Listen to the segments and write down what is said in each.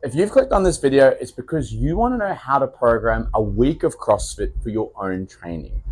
If you've clicked on this video, it's because you want to know how to program a week of CrossFit for your own training.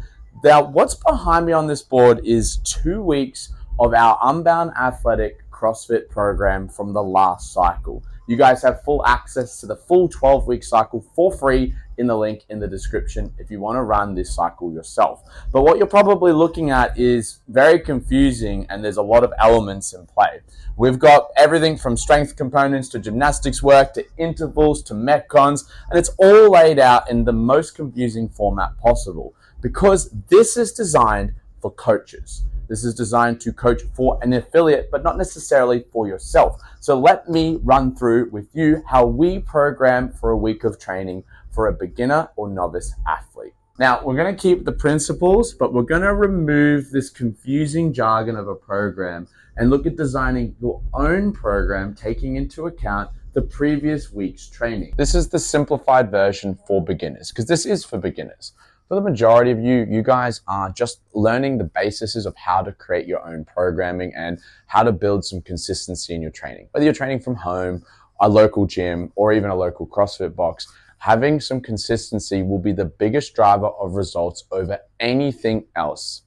Now, what's behind me on this board is 2 weeks of our Unbound Athletic CrossFit program from the last cycle. You guys have full access to the full 12-week cycle for free in the link in the description if you want to run this cycle yourself. But what you're probably looking at is very confusing, and there's a lot of elements in play. We've got everything from strength components to gymnastics work to intervals to metcons, and it's all laid out in the most confusing format possible because this is designed for coaches. This is designed to coach for an affiliate, but not necessarily for yourself. So let me run through with you how we program for a week of training for a beginner or novice athlete. Now, we're going to keep the principles, but we're going to remove this confusing jargon of a program and look at designing your own program, taking into account the previous week's training. This is the simplified version for beginners, because this is for beginners. For the majority of you guys are just learning the bases of how to create your own programming and how to build some consistency in your training. Whether you're training from home, a local gym, or even a local CrossFit box, having some consistency will be the biggest driver of results over anything else,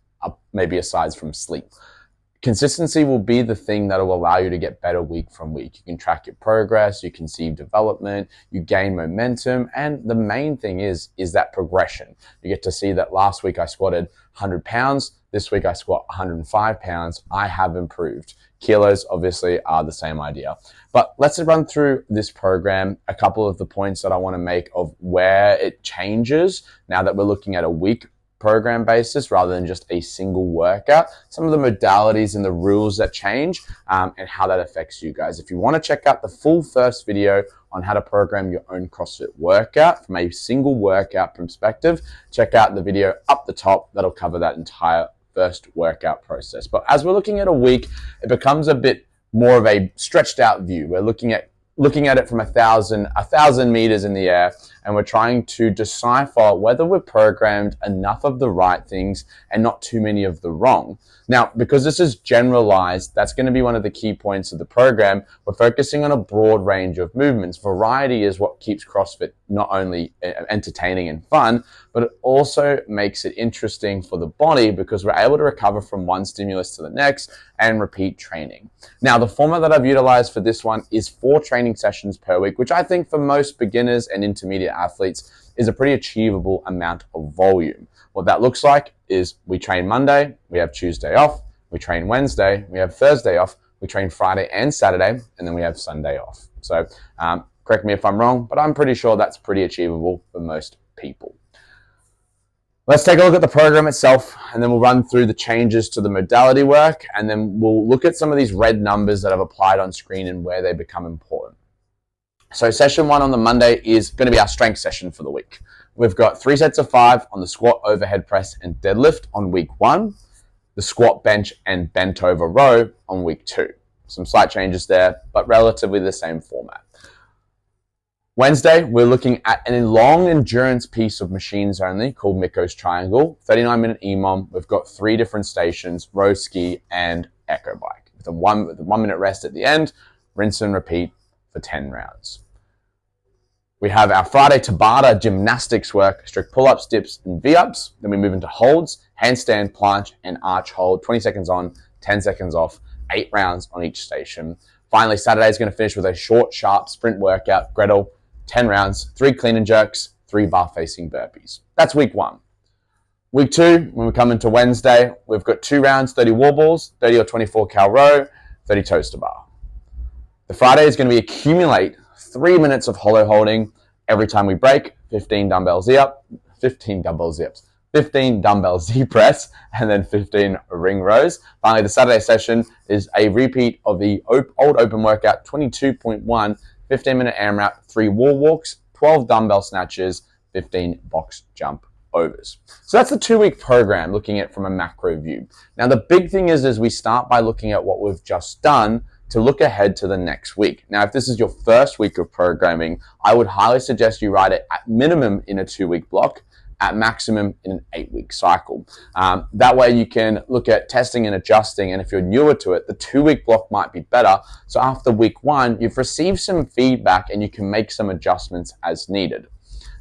maybe aside from sleep. Consistency will be the thing that will allow you to get better week from week. You can track your progress, you can see development, you gain momentum, and the main thing is that progression. You get to see that last week I squatted 100 pounds, this week I squat 105 pounds, I have improved. Kilos obviously are the same idea. But let's run through this program, a couple of the points that I want to make of where it changes now that we're looking at a week program basis rather than just a single workout, some of the modalities and the rules that change and how that affects you guys. If you want to check out the full first video on how to program your own CrossFit workout from a single workout perspective, check out the video up the top that'll cover that entire first workout process. But as we're looking at a week, it becomes a bit more of a stretched out view. We're looking at it from 1,000 meters in the air, and we're trying to decipher whether we've programmed enough of the right things and not too many of the wrong. Now, because this is generalized, that's going to be one of the key points of the program. We're focusing on a broad range of movements. Variety is what keeps CrossFit not only entertaining and fun, but it also makes it interesting for the body because we're able to recover from one stimulus to the next and repeat training. Now, the format that I've utilized for this one is 4 training sessions per week, which I think for most beginners and intermediate athletes is a pretty achievable amount of volume. What that looks like is we train Monday, we have Tuesday off, we train Wednesday, we have Thursday off, we train Friday and Saturday, and then we have Sunday off. So correct me if I'm wrong, but I'm pretty sure that's pretty achievable for most people. Let's take a look at the program itself, and then we'll run through the changes to the modality work, and then we'll look at some of these red numbers that I've applied on screen and where they become important. So session 1 on the Monday is going to be our strength session for the week. We've got 3 sets of 5 on the squat, overhead press, and deadlift on week 1, the squat, bench, and bent over row on week 2. Some slight changes there, but relatively the same format. Wednesday, we're looking at a long endurance piece of machines only called Mikko's Triangle, 39-minute EMOM. We've got 3 different stations, row ski and echo bike, with a 1-minute rest at the end, rinse and repeat for 10 rounds. We have our Friday Tabata gymnastics work, strict pull-ups, dips, and V-ups. Then we move into holds, handstand, planche, and arch hold, 20 seconds on, 10 seconds off, 8 rounds on each station. Finally, Saturday is going to finish with a short, sharp sprint workout, Gretel, 10 rounds, 3 clean and jerks, 3 bar-facing burpees. That's week 1. Week 2, when we come into Wednesday, we've got 2 rounds, 30 wall balls, 30 or 24 cal row, 30 toes to bar. The Friday is going to be accumulate 3 minutes of hollow holding every time we break, 15 dumbbell Z-up, 15 dumbbell Z-ups, 15 dumbbell Z-press, and then 15 ring rows. Finally, the Saturday session is a repeat of the old open workout, 22.1, 15-minute AMRAP, 3 wall walks, 12 dumbbell snatches, 15 box jump overs. So that's the 2-week program, looking at it from a macro view. Now, the big thing is we start by looking at what we've just done to look ahead to the next week. Now, if this is your first week of programming, I would highly suggest you write it at minimum in a 2-week block, at maximum in an 8-week cycle. That way you can look at testing and adjusting, and if you're newer to it, the 2-week block might be better. So after week 1, you've received some feedback and you can make some adjustments as needed.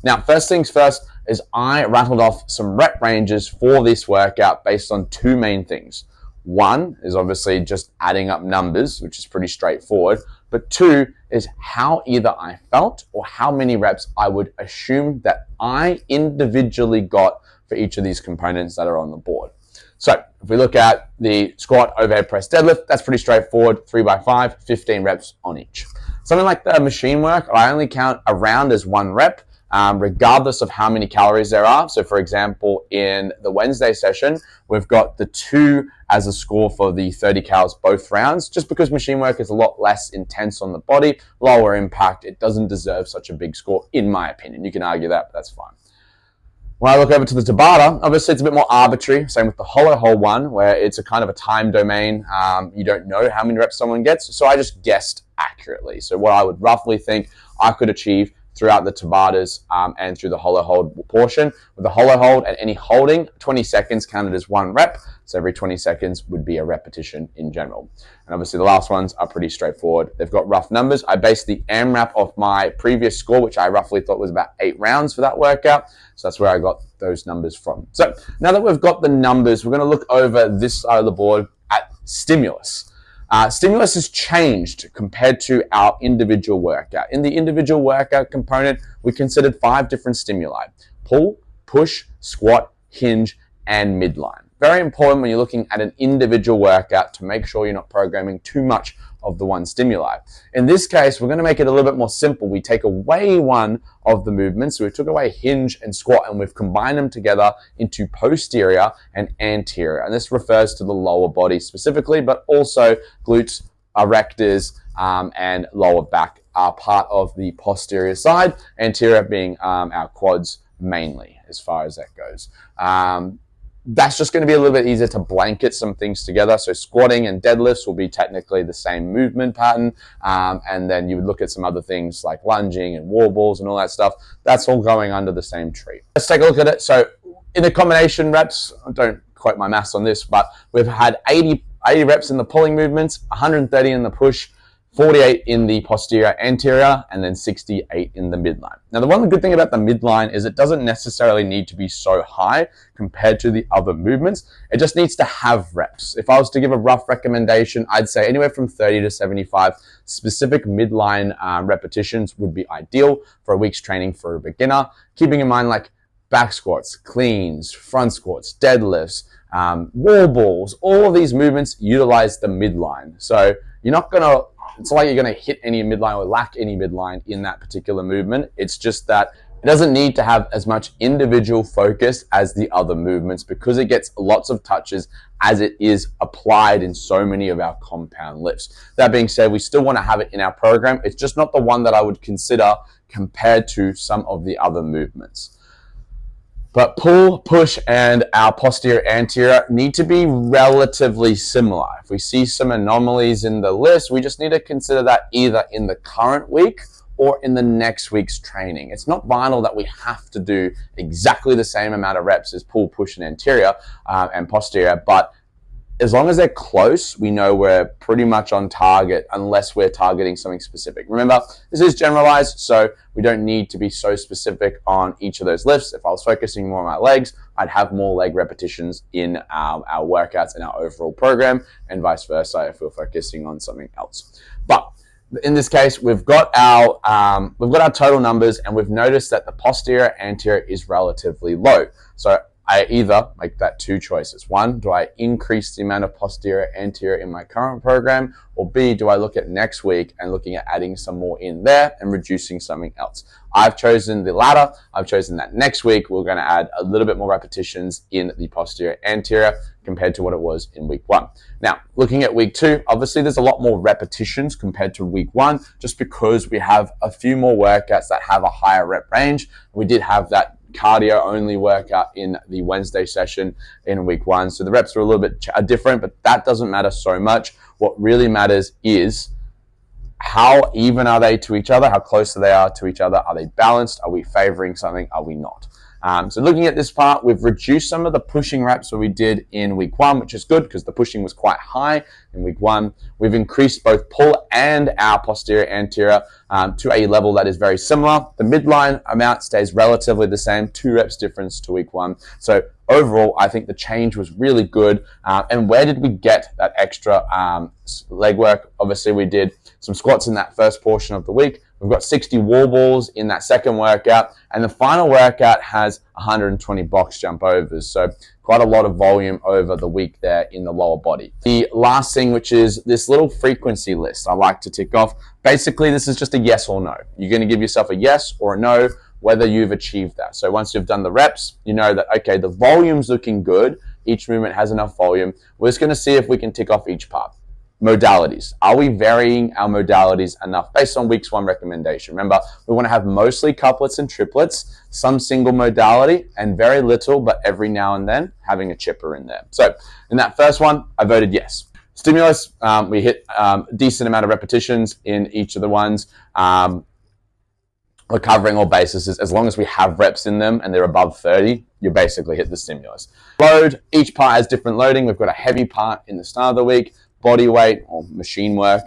Now, first things first is I rattled off some rep ranges for this workout based on 2 main things. 1 is obviously just adding up numbers, which is pretty straightforward. But 2 is how either I felt or how many reps I would assume that I individually got for each of these components that are on the board. So if we look at the squat, overhead press, deadlift, that's pretty straightforward. 3x5, 15 reps on each. Something like the machine work, I only count a round as 1 rep. Regardless of how many calories there are. So for example, in the Wednesday session, we've got the 2 as a score for the 30 calories both rounds, just because machine work is a lot less intense on the body, lower impact. It doesn't deserve such a big score, in my opinion. You can argue that, but that's fine. When I look over to the Tabata, obviously it's a bit more arbitrary. Same with the hollow hold one, where it's a kind of a time domain. You don't know how many reps someone gets, so I just guessed accurately. So what I would roughly think I could achieve throughout the Tabatas and through the hollow hold portion. With the hollow hold and any holding, 20 seconds counted as 1 rep. So every 20 seconds would be a repetition in general. And obviously the last ones are pretty straightforward. They've got rough numbers. I based the AMRAP off my previous score, which I roughly thought was about 8 rounds for that workout. So that's where I got those numbers from. So now that we've got the numbers, we're going to look over this side of the board at stimulus. Stimulus has changed compared to our individual workout. In the individual workout component, we considered 5 different stimuli: pull, push, squat, hinge, and midline. Very important when you're looking at an individual workout to make sure you're not programming too much of the one stimuli. In this case, we're going to make it a little bit more simple. We take away one of the movements. So we took away hinge and squat and we've combined them together into posterior and anterior. And this refers to the lower body specifically, but also glutes, erectors, and lower back are part of the posterior side. Anterior being our quads mainly, as far as that goes. That's just going to be a little bit easier to blanket some things together. So squatting and deadlifts will be technically the same movement pattern. And then you would look at some other things like lunging and wall balls and all that stuff. That's all going under the same tree. Let's take a look at it. So in the combination reps, don't quote my maths on this, but we've had 80 reps in the pulling movements, 130 in the push, 48 in the posterior anterior, and then 68 in the midline. Now, the one good thing about the midline is it doesn't necessarily need to be so high compared to the other movements. It just needs to have reps. If I was to give a rough recommendation, I'd say anywhere from 30 to 75 specific midline repetitions would be ideal for a week's training for a beginner. Keeping in mind like back squats, cleans, front squats, deadlifts, wall balls, all of these movements utilize the midline. So you're not going to, it's not like you're going to hit any midline or lack any midline in that particular movement. It's just that it doesn't need to have as much individual focus as the other movements because it gets lots of touches as it is applied in so many of our compound lifts. That being said, we still want to have it in our program. It's just not the one that I would consider compared to some of the other movements. But pull, push, and our posterior anterior need to be relatively similar. If we see some anomalies in the list, we just need to consider that either in the current week or in the next week's training. It's not vital that we have to do exactly the same amount of reps as pull, push, and anterior and posterior, but as long as they're close, we know we're pretty much on target unless we're targeting something specific. Remember, this is generalized, so we don't need to be so specific on each of those lifts. If I was focusing more on my legs, I'd have more leg repetitions in our workouts in our overall program, and vice versa if we're focusing on something else. But in this case, we've got our total numbers, and we've noticed that the posterior anterior is relatively low. So I either make that 2 choices. 1, do I increase the amount of posterior anterior in my current program? Or B, do I look at next week and looking at adding some more in there and reducing something else? I've chosen the latter. I've chosen that next week we're going to add a little bit more repetitions in the posterior anterior compared to what it was in week 1. Now, looking at week 2, obviously there's a lot more repetitions compared to week 1 just because we have a few more workouts that have a higher rep range. We did have that cardio only workout in the Wednesday session in week 1. So the reps are a little bit different, but that doesn't matter so much. What really matters is how even are they to each other? How close they are to each other? Are they balanced? Are we favoring something? Are we not? So looking at this part, we've reduced some of the pushing reps that we did in week 1, which is good because the pushing was quite high in week 1. We've increased both pull and our posterior anterior to a level that is very similar. The midline amount stays relatively the same, 2 reps difference to week 1. So overall, I think the change was really good. And where did we get that extra leg work? Obviously, we did some squats in that first portion of the week. We've got 60 wall balls in that second workout, and the final workout has 120 box jump overs. So quite a lot of volume over the week there in the lower body. The last thing, which is this little frequency list I like to tick off. Basically, this is just a yes or no. You're going to give yourself a yes or a no, whether you've achieved that. So once you've done the reps, you know that, okay, the volume's looking good. Each movement has enough volume. We're just going to see if we can tick off each part. Modalities. Are we varying our modalities enough based on week's 1 recommendation? Remember, we want to have mostly couplets and triplets, some single modality, and very little, but every now and then having a chipper in there. So in that first one, I voted yes. Stimulus, we hit a decent amount of repetitions in each of the ones. We're covering all bases. As long as we have reps in them and they're above 30, you basically hit the stimulus. Load, each part has different loading. We've got a heavy part in the start of the week, body weight or machine work.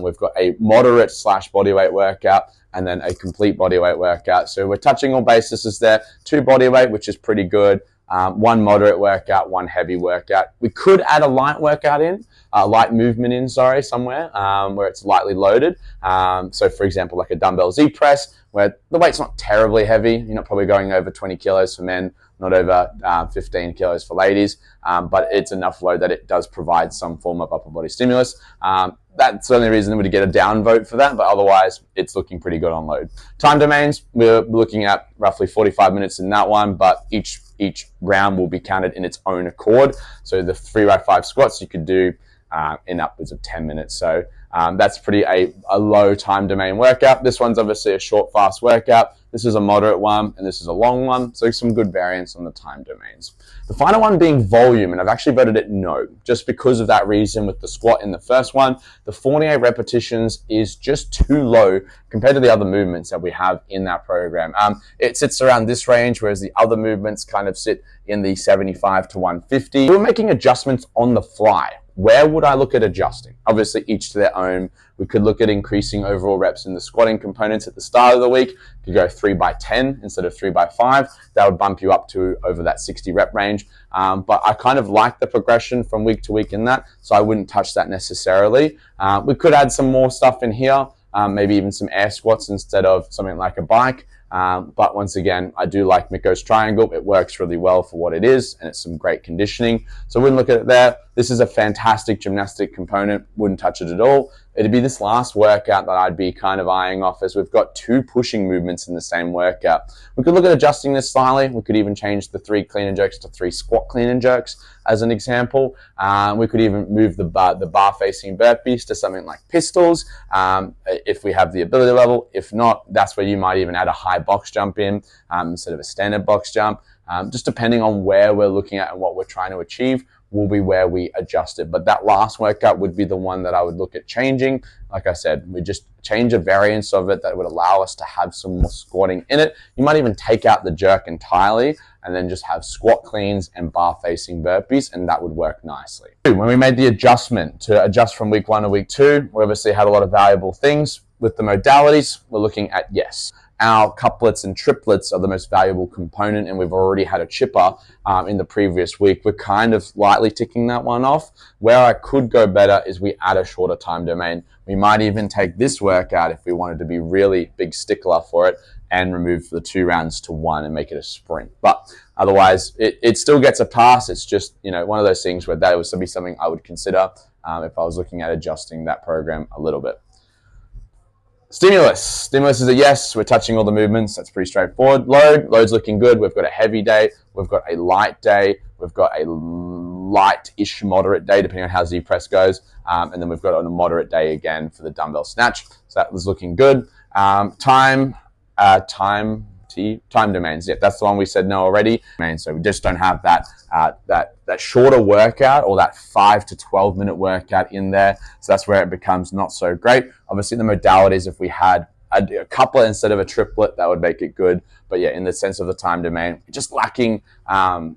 We've got a moderate / body weight workout, and then a complete body weight workout. So we're touching all bases there. 2 body weight, which is pretty good. 1 moderate workout, 1 heavy workout. We could add a light workout in, light movement in, somewhere where it's lightly loaded. So for example, like a dumbbell Z press, where the weight's not terribly heavy. You're not probably going over 20 kilos for men, not over 15 kilos for ladies, but it's enough load that it does provide some form of upper body stimulus. That's the only reason we would get a down vote for that, but otherwise it's looking pretty good on load. Time domains, we're looking at roughly 45 minutes in that one, but each round will be counted in its own accord. So the 3x5 squats you could do in upwards of 10 minutes. So that's pretty a low time domain workout. This one's obviously a short, fast workout. This is a moderate one, and this is a long one. So some good variance on the time domains. The final one being volume, and I've actually voted it no, just because of that reason with the squat in the first one. The 48 repetitions is just too low compared to the other movements that we have in that program. It sits around this range, whereas the other movements kind of sit in the 75 to 150. We're making adjustments on the fly. Where would I look at adjusting? Obviously, each to their own. We could look at increasing overall reps in the squatting components at the start of the week. You could go 3x10 instead of 3x5. That would bump you up to over that 60 rep range. But I kind of like the progression from week to week in that, so I wouldn't touch that necessarily. We could add some more stuff in here, maybe even some air squats instead of something like a bike. But once again, I do like Mikko's triangle. It works really well for what it is, and it's some great conditioning. So I wouldn't look at it there. This is a fantastic gymnastic component. Wouldn't touch it at all. It'd be this last workout that I'd be kind of eyeing off, as we've got 2 pushing movements in the same workout. We could look at adjusting this slightly. We could even change the 3 clean and jerks to 3 squat clean and jerks as an example. We could even move the bar facing burpees to something like pistols if we have the ability level. If not, that's where you might even add a high box jump in instead of a standard box jump. Just depending on where we're looking at and what we're trying to achieve will be where we adjust it. But that last workout would be the one that I would look at changing. Like I said, we just change a variance of it that would allow us to have some more squatting in it. You might even take out the jerk entirely and then just have squat cleans and bar facing burpees, and that would work nicely. When we made the adjustment to adjust from week 1 to week 2, we obviously had a lot of valuable things. With the modalities, we're looking at yes. Our couplets and triplets are the most valuable component, and we've already had a chipper in the previous week. We're kind of lightly ticking that one off. Where I could go better is we add a shorter time domain. We might even take this workout if we wanted to be really big stickler for it and remove the 2 rounds to 1 and make it a sprint. But otherwise, it still gets a pass. It's just, one of those things where that would be something I would consider if I was looking at adjusting that program a little bit. Stimulus is a yes. We're touching all the movements. That's pretty straightforward. Load's looking good. We've got a heavy day. We've got a light day. We've got a light-ish moderate day, depending on how Z press goes. And then we've got a moderate day again for the dumbbell snatch. So that was looking good. Time domains. Yeah, that's the one we said no already. So we just don't have that shorter workout or that 5 to 12 minute workout in there. So that's where it becomes not so great. Obviously the modalities, if we had a couplet instead of a triplet, that would make it good. But yeah, in the sense of the time domain, just lacking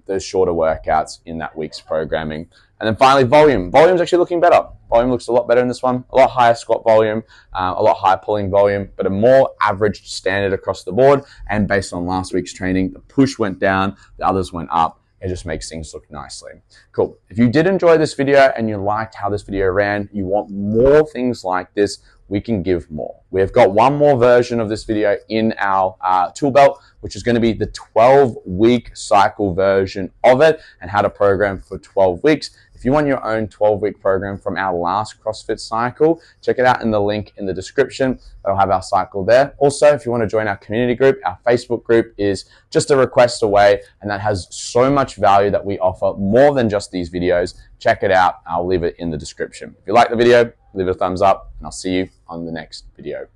those shorter workouts in that week's programming. And then finally, volume. Volume's actually looking better. Volume looks a lot better in this one. A lot higher squat volume, a lot higher pulling volume, but a more average standard across the board. And based on last week's training, the push went down, the others went up. It just makes things look nicely. Cool. If you did enjoy this video and you liked how this video ran, you want more things like this, we can give more. We've got one more version of this video in our tool belt, which is going to be the 12-week cycle version of it and how to program for 12 weeks. If you want your own 12-week program from our last CrossFit cycle, check it out in the link in the description. That'll have our cycle there. Also, if you want to join our community group, our Facebook group is just a request away, and that has so much value that we offer more than just these videos. Check it out. I'll leave it in the description. If you like the video, leave it a thumbs up, and I'll see you on the next video.